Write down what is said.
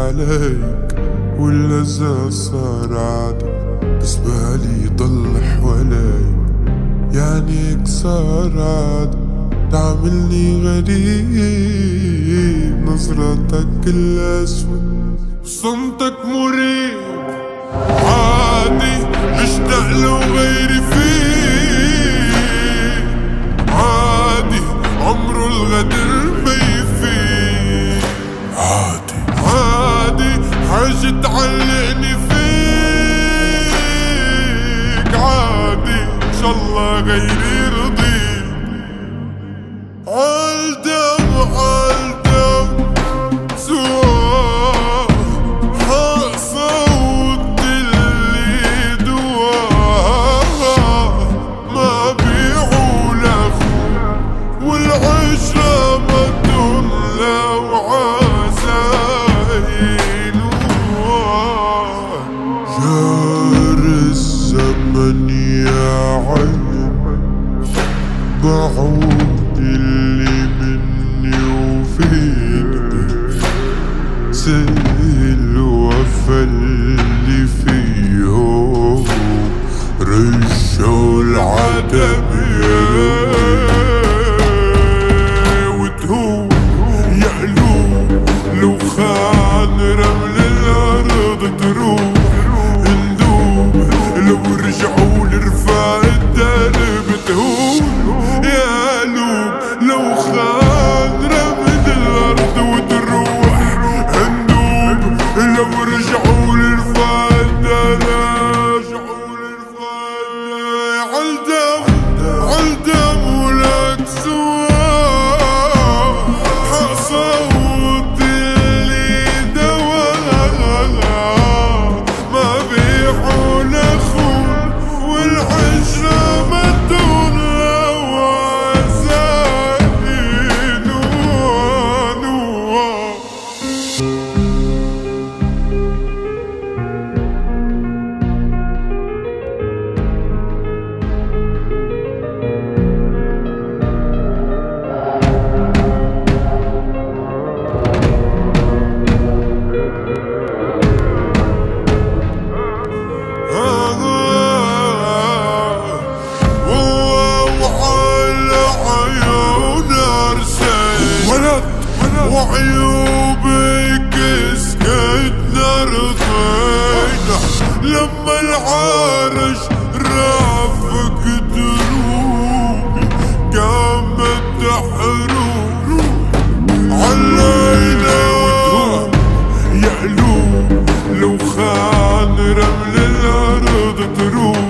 عليك واللذة صار عادي، بس بالي ضل حوالي يعني هيك صار عادي. تعملني غريب، نظرتك كلها اسود وصمتك مريب. عادي مشتاق لو غيري فيه، عادي عمره الغدر ما يفيد. عادي عادي حاجة تعلقني فيك، عادي ان شاء الله غيري يرضيك. عالدم عالدم سوا حصوت اللي دواها، ما بيعوا لأخو والعشرة مدن لو عزاين. جار الزمن يا عين بعود اللي مني وفيك، سيل وفا اللي فيهم رجعوا العدم وتهون يا قلوب. لو خان رمل الأرض تروح ندوب، لو رجعوا لرفاق الدرب تهون يا قلوب. لو خان رمل الأرض وتروح ندوب، لو رجعوا لرفاق الدرب. عالدم عالدم ولك سوا حصوت اللي دواها، ما بيعوا لأخون والعشرة مدون وعزاين. وعيوبك سكتنا رضينا، لما العرش رافق دروبي قامت تحروب علينا وتهون يا قلوب. لو خان رمل الأرض تروح